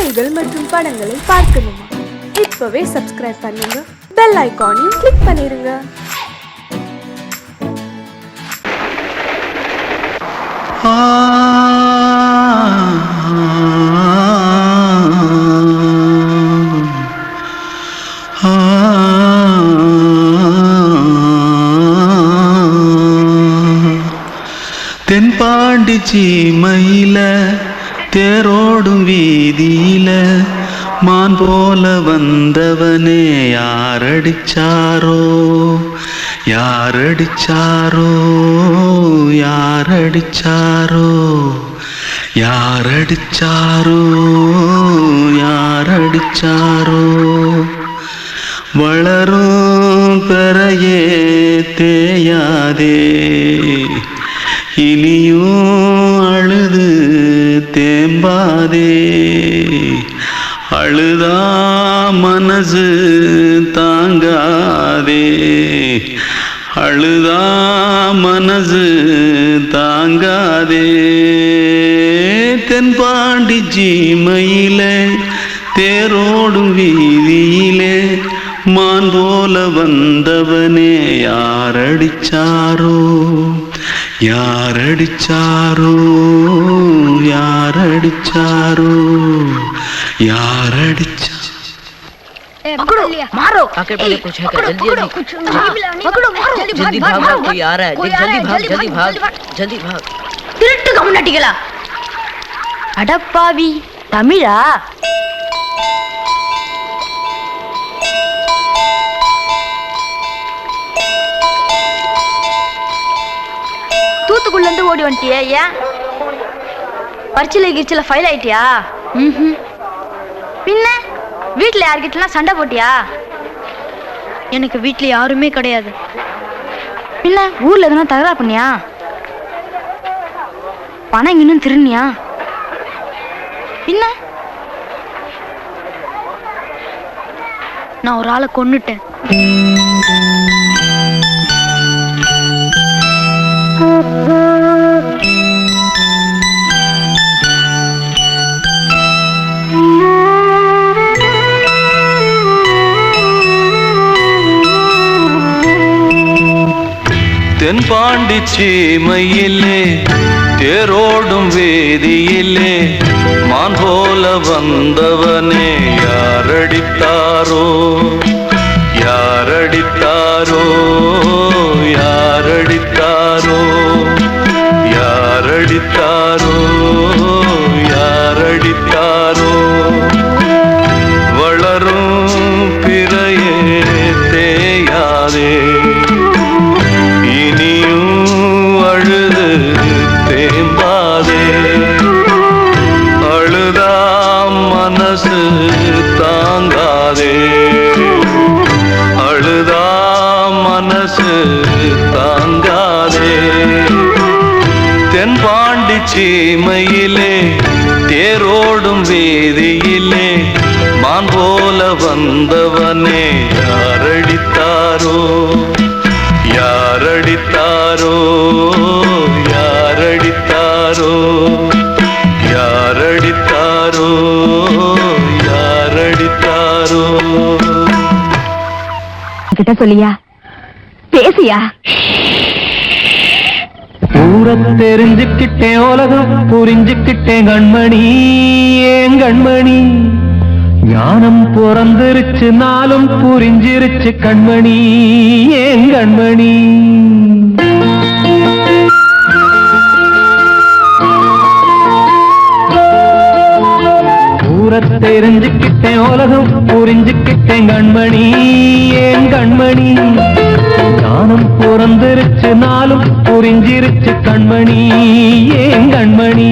செய்திகள் மற்றும் படங்களை பார்க்கணுமா? இப்பவே சப்ஸ்கிரைப் பண்ணுங்க, பெல் ஐகானையும் கிளிக் பண்ணிருங்க. தென்பாண்டி சீமையில தேரோடும் வீதியில மான் போல வந்தவனே யாரடிச்சாரோ யாரடிச்சாரோ யாரடிச்சாரோ யாரடிச்சாரோ யாரடிச்சாரோ வளரும் பெறையே தேயாதே இனியும் அழுது தேம்பாதே அழுதா மனசு தாங்காதே அழுதா மனசு தாங்காதே தென்பாண்டி சீமையிலே தேரோடும் வீதியிலே மான் போல வந்தவனே யாரடிச்சாரோ யாரடிச்சாரோ யாரடிச்சாரோ यारडिचा पकड़ो मारो आके पहले कुछ है क्या जल्दी पकड़ो मारो जल्दी भाग भाग कोई आ रहा है जल्दी भाग जल्दी भाग திருட்டு கம்முனட்டிகளா அடப்பாவி தமிழா தூத்துக்குள்ள இருந்து ஓடி வந்துட்டியா? ஏன் பரிச்சையில கிரிச்சில ஃபைல் ஆயிட்டியா? பின்ன வீட்டுல யார்கிட்டலாம் சண்டை போட்டியா? எனக்கு வீட்டுல யாருமே கிடையாது. பின்ன ஊர்ல எதுனா தகராறு பண்ணியா? பணம் இன்னும் திருநியா? பின்ன நான் ஒரு ஆளை கொன்னுட்டேன். தென்பாண்டி சீமையிலே தேரோடும் வேதியிலே மான் போல வந்தவனே யாரடித்தாரோ யாரடித்தாரோ யாரடித்தாரோ யாரடித்தாரோ யாரடித்தாரோ வளரும் பிறையே தேயாதே அழுது தேம்பாதே அழுதா மனசு தாங்காதே அழுதா மனசு தாங்காதே தென்பாண்டி சீமையிலே தேரோடும் வேதியிலே மான் போல வந்தவனே யாரடித்தாரோ யாரடித்தாரோ யாரடித்தாரோ யாரடித்தாரோ யாரடித்தாரோ கிட்ட சொல்லியா பேசியா? ஊரை தெரிஞ்சுக்கிட்டேன் உலகம் புரிஞ்சுக்கிட்டேன் கண்மணி ஏன் கண்மணி ஞானம் பிறந்திருச்சு நாளும் புரிஞ்சிருச்சு கண்மணி ஏன் கண்மணி ஊரை தெரிஞ்சுக்கிட்டேன் உலகம் புரிஞ்சுக்கிட்டேன் கண்மணி ஏன் கண்மணி ஞானம் பிறந்திருச்சு நாளும் புரிஞ்சிருச்சு கண்மணி ஏன் கண்மணி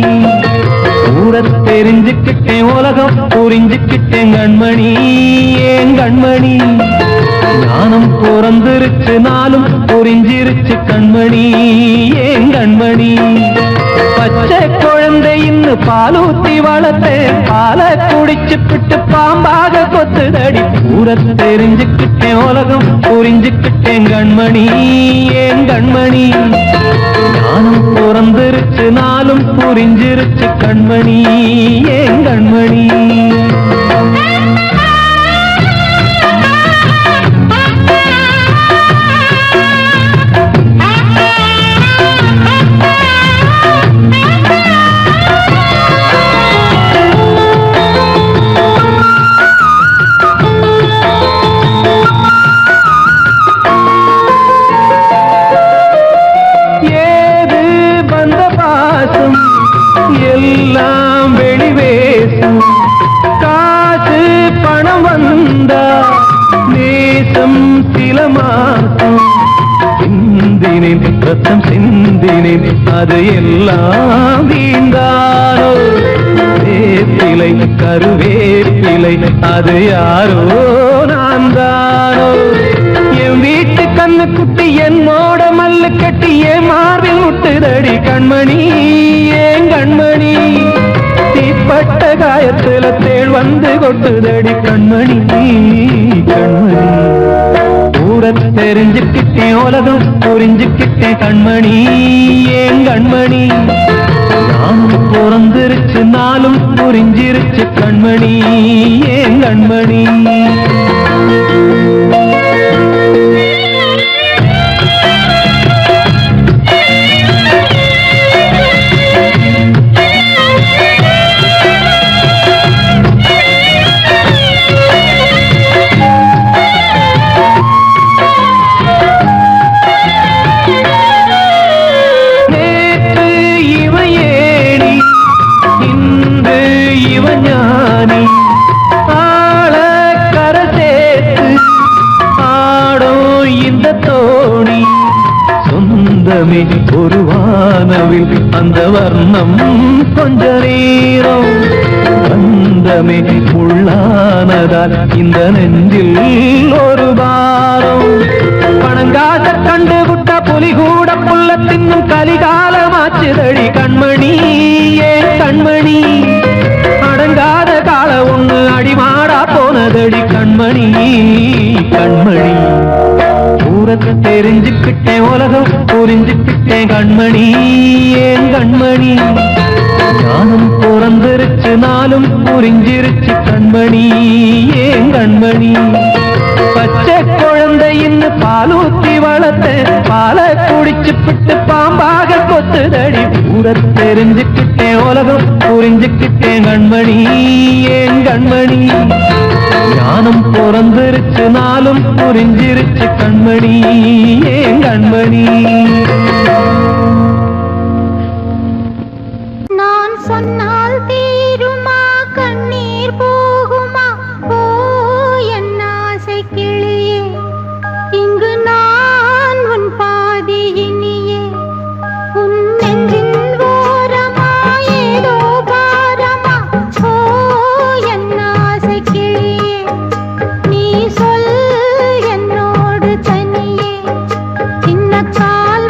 ஊரை தெரிஞ்சுக்கிட்டேன் உலகம் புரிஞ்சுக்கிட்டேன் கண்மணி ஏன் கண்மணி ஞானம் பிறந்திருச்சு நாளும் புரிஞ்சிருச்சு கண்மணி ஏன் கண்மணி பச்சை குழந்தை இன்னும் பாலூத்தி வளர்த்தேன் பாலை குடிச்சுப்பிட்டு பாம்பாக கொத்துதடி ஊரை தெரிஞ்சுக்கிட்டேன் உலகம் புரிஞ்சுக்கிட்டேன் கண்மணி ஏன் கண்மணி ஞானம் பிறந்திருச்சு நாளும் புரிஞ்சிருச்சு கண்மணி ஏன் கண்மணி நித்தம் சில மாசம் சிந்தினேன் ரத்தம் சிந்தினேன் அது எல்லாம் வீண்டானோ வேப்பிலை கருவேப்பிலை அது யாரோ நான் தானோ என் வீட்டு கண்ணு குட்டி என்னோட மல்லு கட்டி என் மார்பில் முட்டுதடி கண்மணி ஏன் கண்மணி தீப்பட்ட காயத்துல தேள் வந்து கொட்டுதடி கண்மணி கண்மணி கூட தெரிஞ்சுக்கிட்டேன் உலகம் புரிஞ்சுக்கிட்டேன் கண்மணி ஏன் கண்மணி நானும் பிறந்திருச்சு நாளும் புரிஞ்சிருச்சு கண்மணி ஏன் கண்மணி ஒரு வானவில் அந்த வர்ணம் கொஞ்ச நேரம் வந்தமே உள்ளானதால் இந்த நெஞ்சில் ஒரு பாரம் பணங்காத கண்டு விட்ட புலி கூட புல்ல தின்னும் கலிகாலமாச்சுதடி கண்மணி ஏன் கண்மணி அடங்காத கால ஒண்ணு அடிமாடா போனதடி கண்மணி கண்மணி ஊரத்தை தெரிஞ்சுக்கிட்டேன் உலகம் புரிஞ்சுக்கிட்டேன் கண்மணி ஏன் கண்மணி ஞானம் பிறந்திருச்சு நாளும் புரிஞ்சிருச்சு கண்மணி ஏன் கண்மணி பச்சை குழந்தை இன்னும் பாலூத்தி வளர்த்த பால குடிச்சு பிட்டு பாம்பாக கொத்துதடி ஊரத்தை தெரிஞ்சுக்கிட்டேன் உலகம் புரிஞ்சுக்கிட்டேன் கண்மணி ஏன் கண்மணி ஞானம் பிறந்திருச்சு நாளும் புரிஞ்சிருச்சு கண்மணி ஏன் கண்மணி நான் சொன்னால் தீருமா கண்ணீர் போகுமா ஓ என் ஆசை கிளியே இங்கு நான் உன் பாதி இனியே உன் நெஞ்சின் ஓரமா ஏதோ பாரமா ஓ என் ஆசை கிளியே நீ சொல் என்னோடு தனியே சின்ன கால்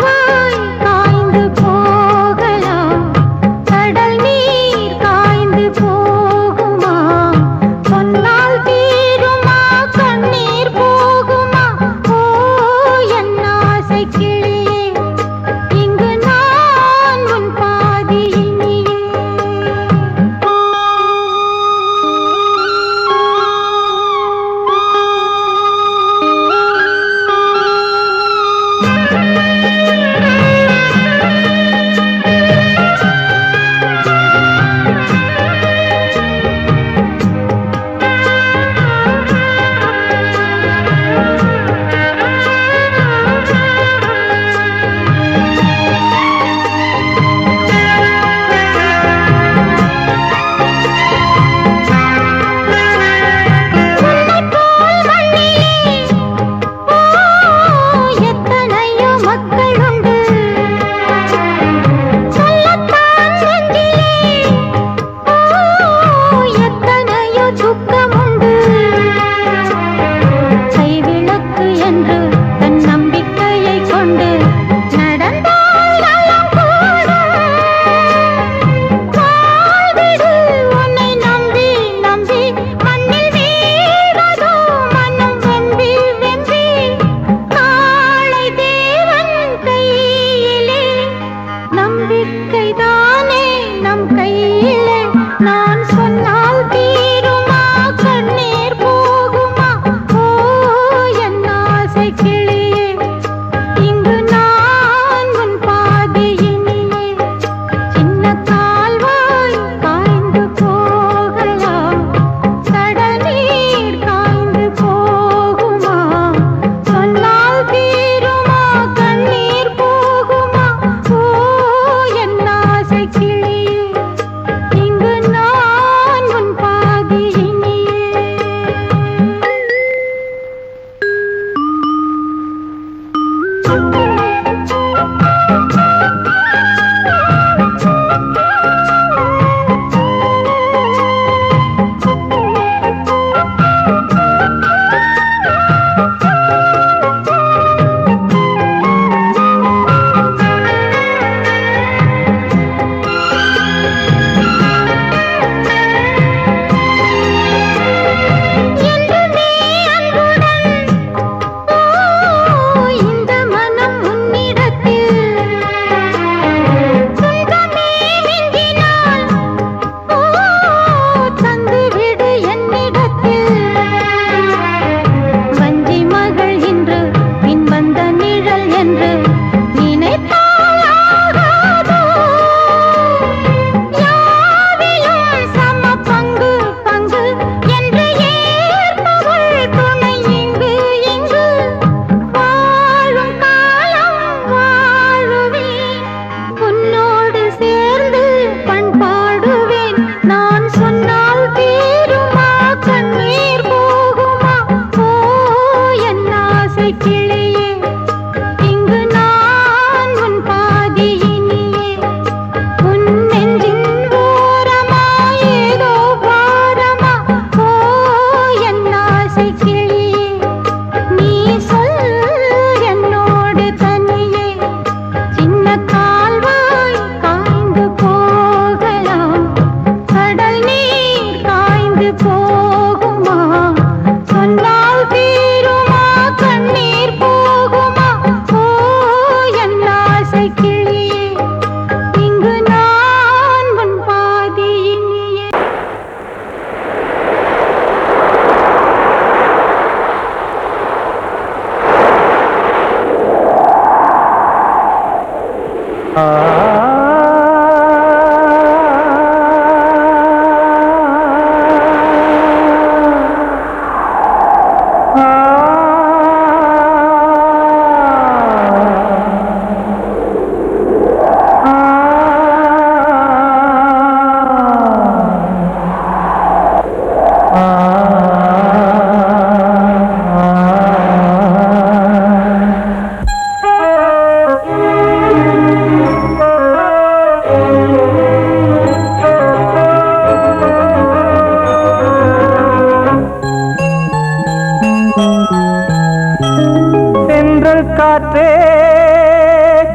காற்றே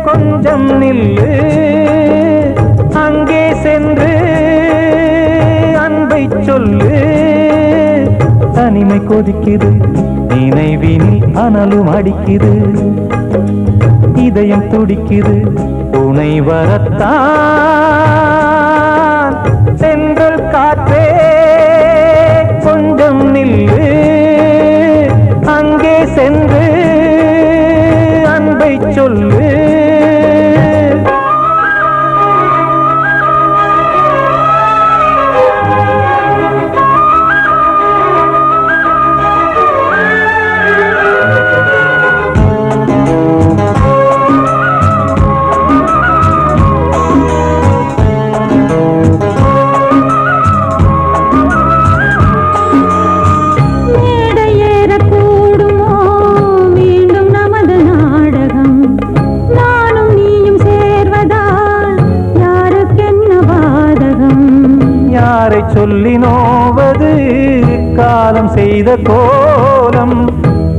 கொஞ்சம் நில்லு, அங்கே சென்று அன்பை சொல்லு. தனிமை கொதிக்குது, நினைவினில் அனலும் அடிக்குது, இதயம் துடிக்குது துணை வரத்தான். சென்றல் காற்றே கொஞ்சம் நில்லு, அங்கே சென்று அன்பை சொல்லு. சொல்லி நோவது காலம் செய்த கோலம்,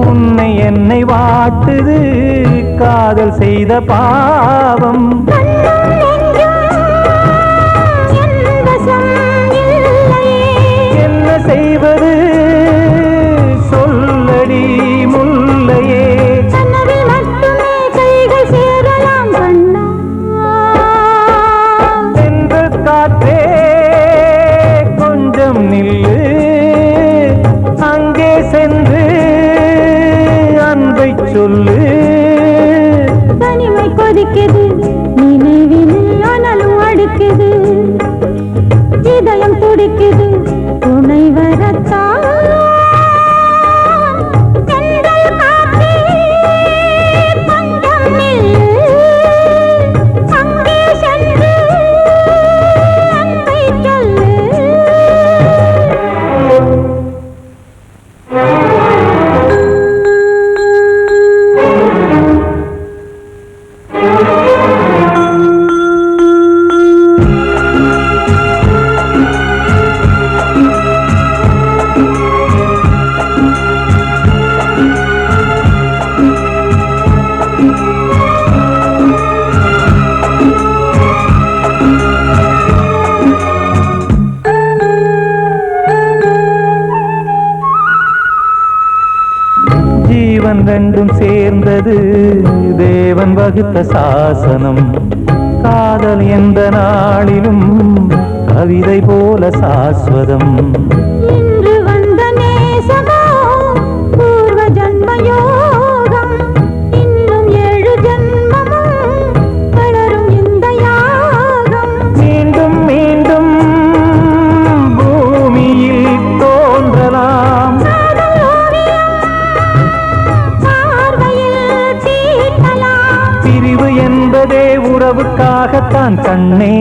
உன்னை என்னை வாட்டுது காதல் செய்த பாவம். என்ன செய்வது சொல்லடி முல்லையே, சென்ற காற்றே நில்லு, அங்கே சென்று அன்பை சொல்லு. தனிமை கொதிக்குது, நினைவினில் அனலும் அடிக்குது, இதயம் துடிக்குது துணை வரத்தான். ரெண்டும் சேர்ந்தது தேவன் வகுத்த சாசனம். காதல் எந்த நாளிலும் கவிதை போல சாஸ்வதம். இன்று வந்த நேசமோ பூர்வ ஜன்ம யோகம், இன்னும் 7 ஜன்மமும் வளரும் இந்த யாகம். மீண்டும் மீண்டும் பூமியில் தோன்றலாம், பிரிவு என்பதே உறவுக்காகத்தான் கண்ணே.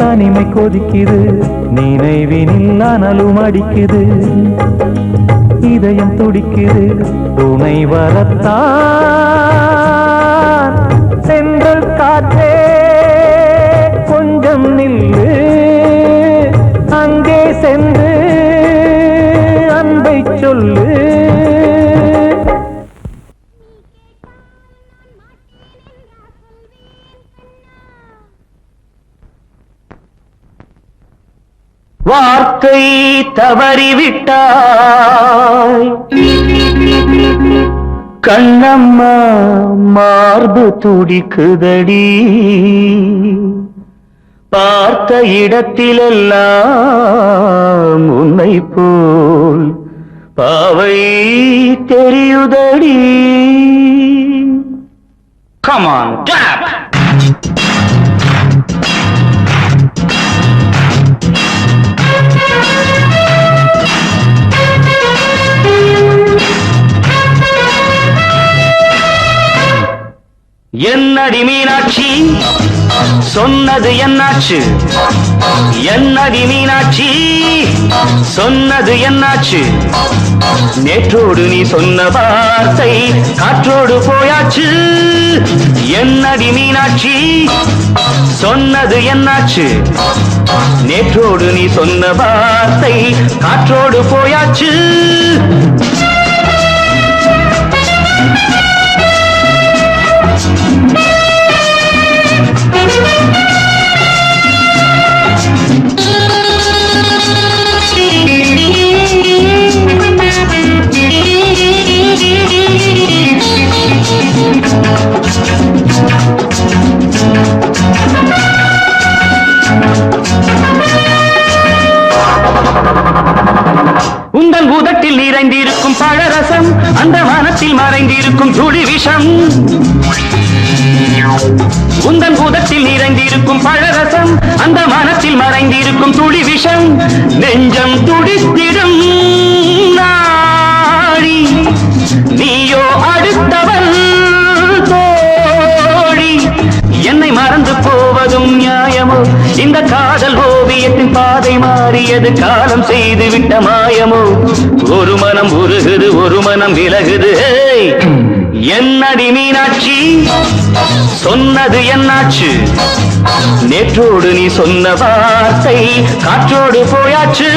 தனிமை கொதிக்குது, நினைவினில் அனலும் அடிக்குது, இதயம் துடிக்குது துணை வரத்தான். சென்றல் காற்றே கொஞ்சம் நில்லு, அங்கே சென்று அன்பை சொல்லு. வார்த்தை தவறிவிட்டாய் கண்ணம்மா, மார்பு துடிக்குதடி, பார்த்த இடத்திலெல்லாம் உன்னை போல் பாவை தெரியுதடி. Come on, clap! என்னடி மீனாட்சி சொன்னது என்னாச்சு? என்னடி மீனாட்சி சொன்னது என்னாச்சு? நேற்றோடு நீ சொன்ன வார்த்தை காற்றோடு போயாச்சு. என்னடி மீனாட்சி சொன்னது என்னாச்சு? நேற்றோடு நீ சொன்ன வார்த்தை காற்றோடு போயாச்சு. உந்தன் உதட்டில் நிறைந்திருக்கும் பழரசம் அந்த வானத்தில் மறைந்திருக்கும் துளி விஷம். உந்தன் உதட்டில் நிறைந்திருக்கும் பழரசம் அந்த வானத்தில் மறைந்திருக்கும் துளி விஷம். நெஞ்சம் துடித்திடும் நாடி நீயோ அடுத்தவன் தோழி. என்னை மறந்து போவதும் நியாயமோ? இந்த காதல் ஓவியத்தின் பாதை மாறியது காலம் செய்து விட்ட மாயமோ? ஒரு மனம் உருகுது ஒரு மனம் விலகுது. என்னடி மீனாட்சி சொன்னது என்னாச்சு? நேற்றோடு நீ சொன்ன வார்த்தை காற்றோடு போயாச்சு.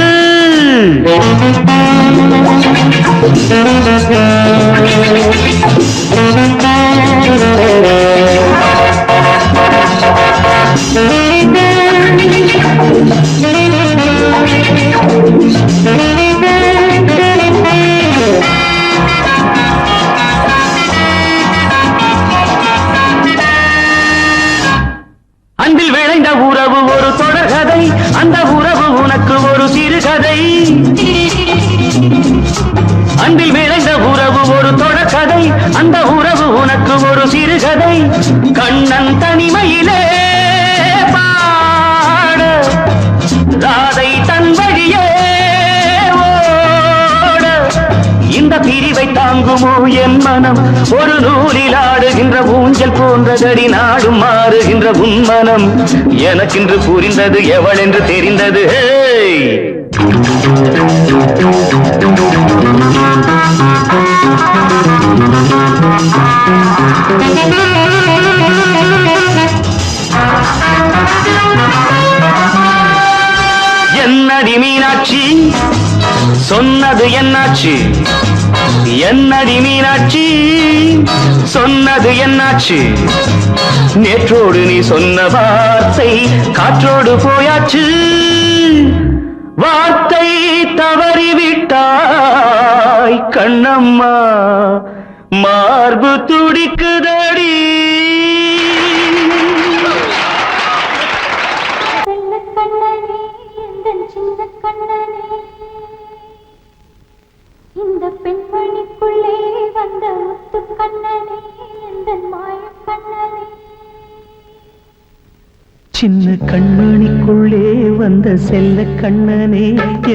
அன்பில் விளைந்த உறவு ஒரு தொடர்கதை, அந்த உறவு உனக்கு ஒரு சிறுகதை. அன்பில் விளைந்த உறவு ஒரு தொடர்கதை, அந்த உறவு உனக்கு ஒரு சிறுகதை. கண்ணன் தனிமையிலே பாட ராதை தன் வழியே ஓட. இந்த பிரிவை தாங்குமோ என் மனம்? ஒரு நூலில் ஆடுகின்ற ஊஞ்சல் போன்றதடி நாடும் மாறுகின்ற உன் மனம். எனக்கென்று புரிந்தது எவள் என்று தெரிந்தது. என்னடி மீனாட்சி சொன்னது என்னாச்சு? என்னடி மீனாட்சி சொன்னது என்னாச்சு? நேற்றோடு நீ சொன்ன வார்த்தை காற்றோடு போயாச்சு. வார்த்தை தவறிவிட்டாய் கண்ணம்மா, மார்பு துடிக்குதடி. இந்த பெண்மணிக்குள்ளே வந்த முத்து கண்ணனே, இந்த மாய கண்ணனே. சின்ன கண்மணிக்குள்ளே வந்த செல்ல கண்ணனே,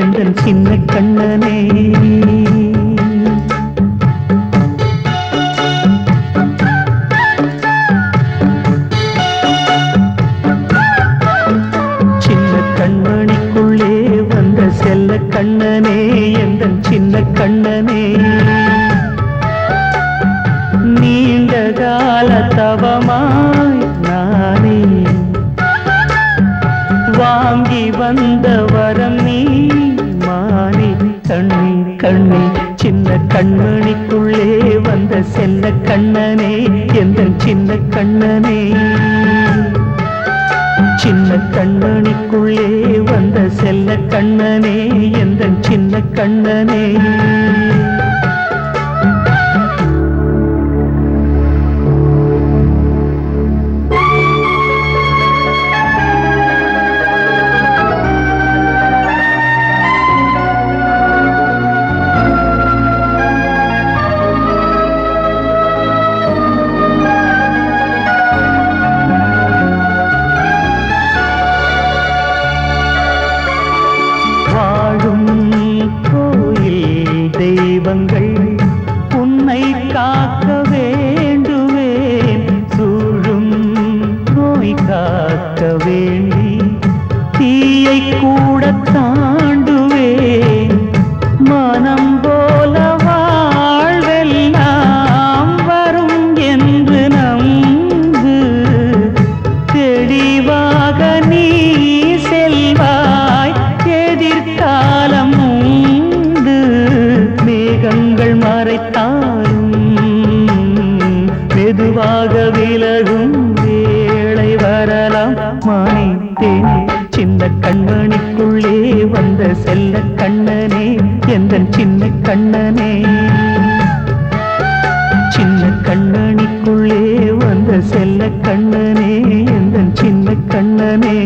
எந்தன் சின்ன கண்ணனே. சின்ன கண்மணிக்குள்ளே வந்த செல்ல கண்ணனே, எந்தன் சின்ன கண்ணனே. நீண்ட கால தவமாய் நானே வாங்கி வந்த வரம் நீ மானே. கண்ணே கண்ணே சின்ன கண்மணிக்குள்ளே வந்த செல்ல கண்ணனே, எந்தன் சின்ன கண்ணனே. சின்ன கண்மணிக்குள்ளே வந்த செல்ல கண்ணனே, எந்தன் சின்ன கண்ணனே. காக்க வேண்டுவேன், சூழும் நோய் காக்க வேண்டி தீயை கூட தாண்டுவேன். மனம் போல வாழ்வெல்லாம் வரும் என்று நம்பு, தெளிவாக நீ செல்வாய், எதிர்காலம் உண்டு. மேகங்கள் மறைத்தாலும் மெதுவாக விலகும் வேளை வரலாம். மானித்தேனே சின்ன கண்மணிக்குள்ளே வந்த செல்ல கண்ணனே, எந்தன் சின்ன கண்ணனே. சின்ன கண்ணனிக்குள்ளே வந்த செல்ல கண்ணனே, எந்தன் சின்ன கண்ணனே.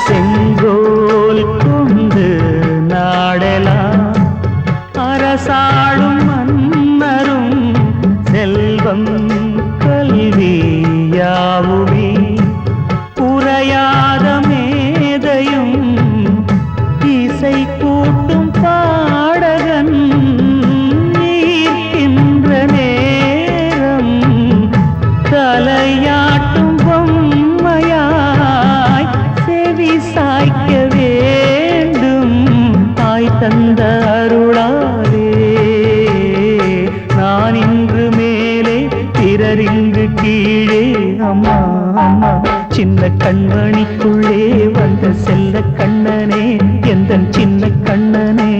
செங்கோல் கொண்டு நாடலாம் அரசாளும் மன்னரும், செல்வம் கல்வியாவுமே உரையாத மேதையும், இசை கூட்டும் பாடகன் ஈர்க்கின்ற நேரம், தலையாட்டும் பொம்மையாய் செவி சாய்க்க வேண்டும். தாய் தந்த அருளாலே நான் இன்று மேலே, பிறர் இங்கு கீழே. அம்மா அம்மா சின்ன கண்மணிக்குள்ளே வந்த செல்ல கண்ணனே, எந்தன் சின்ன கண்ணனே.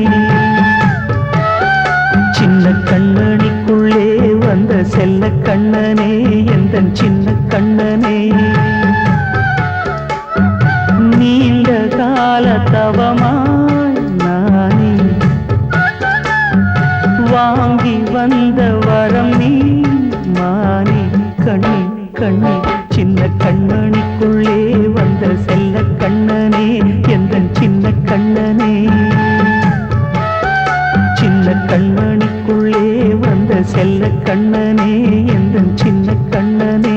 சின்ன கண்ணனிக்குள்ளே வந்த செல்ல கண்ணனே, எந்தன் சின்ன கண்ணனே. நீண்ட கால தவமாய் நானே வாங்கி வந்த வரம் நீ மானே. கண்ணி கண்ணி சின்ன கண்ணனிக்குள்ளே வந்த செல்ல கண்ணனே, எந்தன் சின்ன கண்ணனே. சின்ன கண்ணனிக்குள்ளே வந்த செல்ல கண்ணனே, எந்தன் சின்ன கண்ணனே.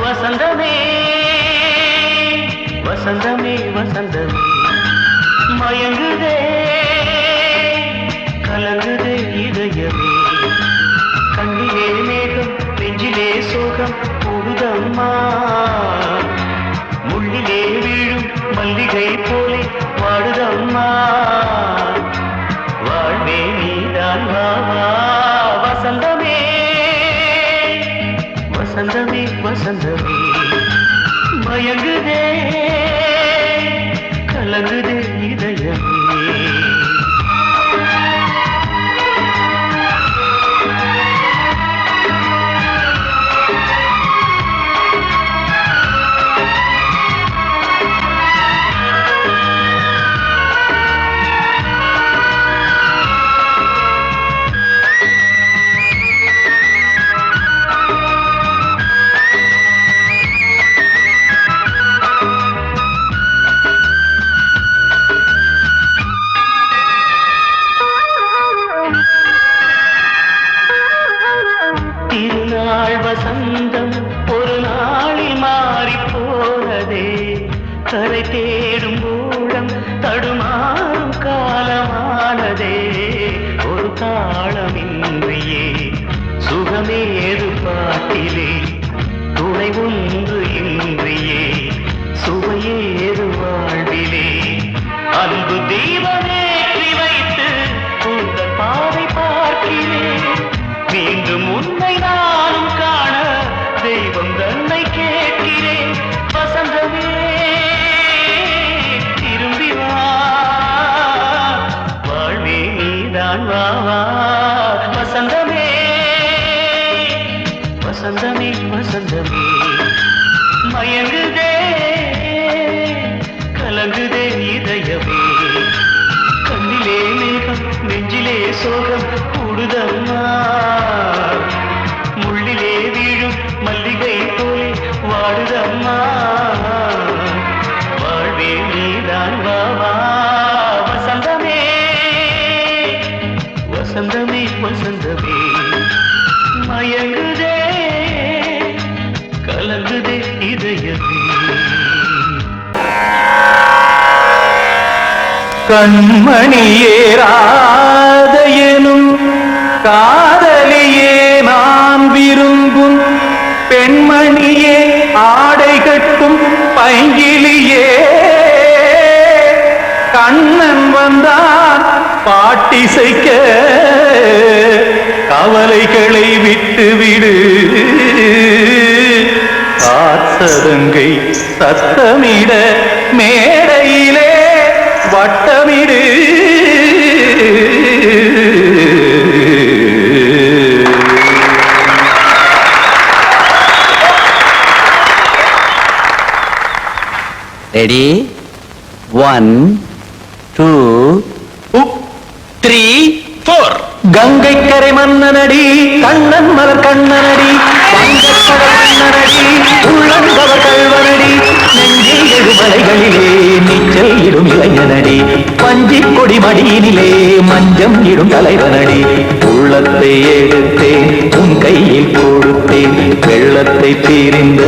வசந்தமே வசந்தமே வசந்தமே மயங்குதே கலங்குதே இதயமே. கண்ணிலே மேகம் நெஞ்சிலே சோகம் கூடுதம்மா, முள்ளிலே வீழும் மல்லிகை போலே வாடுதம்மா. வாழ்வே நீதான் வாவா. வசந்தமே வசந்தமே வசந்தமே மயங்குதே கலங்குதே இதயமே. திருநாள் வசந்தம் ஒரு நாளில் மாறி போனதே, கரை தேடும் ஊழம் தடுமாறும் காலமானதே. ஒரு தாளமின்றியே சுகமேது பாட்டிலே, துணை ஒன்று இன்றியே சுவையே மயங்குதே கலங்குதே இதயமே கண்ணிலே மேகம் நெஞ்சிலே சோகம் கூடுதம்மா முள்ளிலே வீழும் மல்லிகை போலே வாடுதம்மா வாழ்வே நீதான் வாவா வசந்தமே வசந்தமே வசந்தமே மயங்குதே கலங்குதே இதயமே கண்மணியேராத எனும் காதலியே நான் விரும்பும் பெண்மணியே ஆடை கட்டும் பைங்கிலியே கண்ணன் வந்தான் பாட்டிசைக்க கவலைகளை விட்டுவிடு காத்ததங்கை சத்தமிட மேடையிலே வட்டமிடு ரெடி 1 2 3 4 கங்கை கரை மன்னனடி கண்ணன் மலர் கண்ணனடி வங்கக்கடல் மன்னனடி உள்ளங்கவர் கல்வனடி நெஞ்சில் எழுமலைகளிலே நீச்சல் இடும் இளைஞனடி பஞ்சிக் கொடி மடியினிலே மஞ்சம் இடும் தலைவனடி உள்ளத்தை எடுத்தேன் உன் கையில் கொடுத்தேன் வெள்ளத்தை தீரிந்த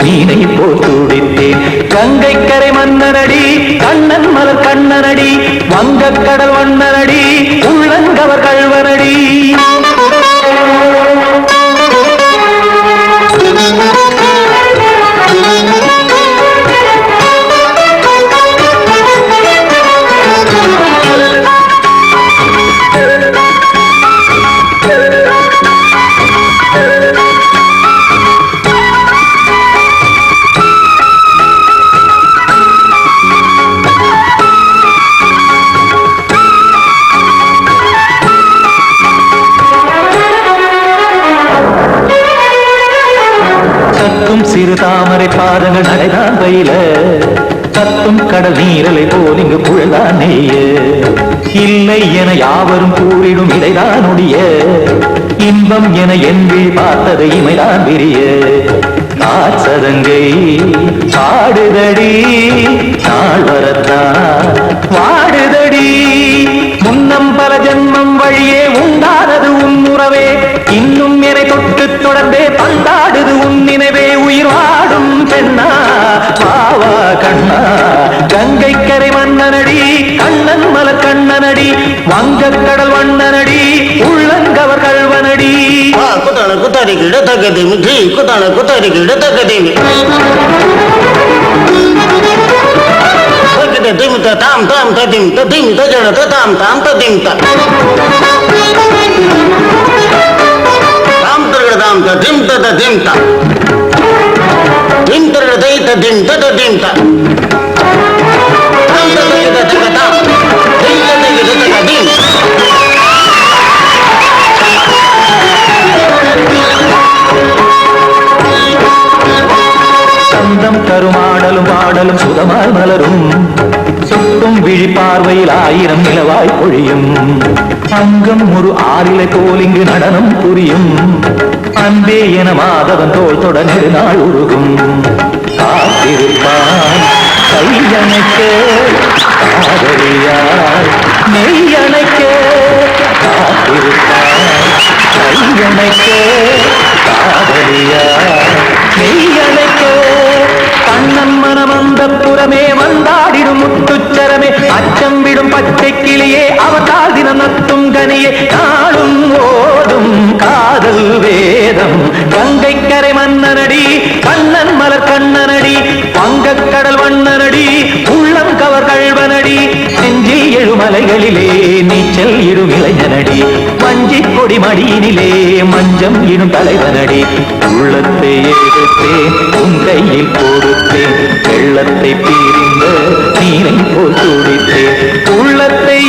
மீனை போல் துடித்தேன் கங்கை கரை மன்னனடி கண்ணன் மலர் கண்ணனடி வங்கக்கடல் வண்ணனடி உள்ளங்கவர் கல்வனடி சிறு தாமரை பாதங்கள் நடைதான் பயில கத்தும் கடல் நீரலை போல் இங்கு புழதான் நெய்ய இல்லை என யாவரும் கூறிடும் இடைதான் உடைய இன்பம் என என்று பார்த்தது இமைதான் விரிய காச்சதங்கை பாடுதடி நாள் வரத்தான் வாடுதடி முன்னம் பல ஜென்மம் வழியே உண்டானது உன் உறவே இன்னும் என்னை தொட்டு தொடர்ந்தே பந்தாடுது உன் நினைவே உயிர் வாடும் பெண்ணா பாவா கண்ணா கங்கை கரை மன்னனடி கண்ணன் மலர் கண்ணனடி வங்கக்கடல் வண்ணனடி உள்ளங்கவர் கல்வனடி குத்தான குத்தாரி கிட தக்கதேமி ஜி குத்தான குத்தாரி கிட தக்கதேமி திமித்த தாம் தாம் ததிம் ததிம் தஜன தாம் தாம் ததிம் தாம் தாம் ததிம் ததிம் தாம் திம் தர தை ததிம் ததிம் தாம் தாம் ததிம் ததிம் தாம் திம் ததிம் ததிம் சந்தம் கருமாடலும் பாடலும் சுதமால் மலரும் சுட்டும் விழி பார்வையில் ஆயிரம் நிலவாய் பொழியும் அங்கம் ஒரு ஆறிலை போல் இங்கு நடனம் புரியும் அன்பே என மாதவன் தோள் தொட நெடுநாள் உருகும் காத்திருப்பான் கையணைக்க காதலியாய் நெய்யணைக்க காத்திருப்பான் கையணைக்க காதலியாய் நெய்யணைக்க கண்ணன் மனமந்த புறமே வந்தாடிடும் முத்துச்சரமே அச்சம் விடும் பச்சை கிளியே அவதால் தினம் நத்தும் கனியே நாளும் ஓடும் காதல் வேதம் கங்கை கரை மன்னனடி கண்ணன் மலர் கண்ணனடி வங்கக்கடல் வண்ணனடி உள்ளம் கவர் கல்வனடி நெஞ்சில் எழுமலைகளிலே நீச்சல் இடும் இளைஞனடி வஞ்சிக் கொடி மடியினிலே மஞ்சம் இடும் தலைவனடி உள்ளத்தை எடுத்தேன் உன் கையில் கொடுத்தேன் வெள்ளத்தை பீரிந்த நீரை போல் துடித்தேன் உள்ளத்தை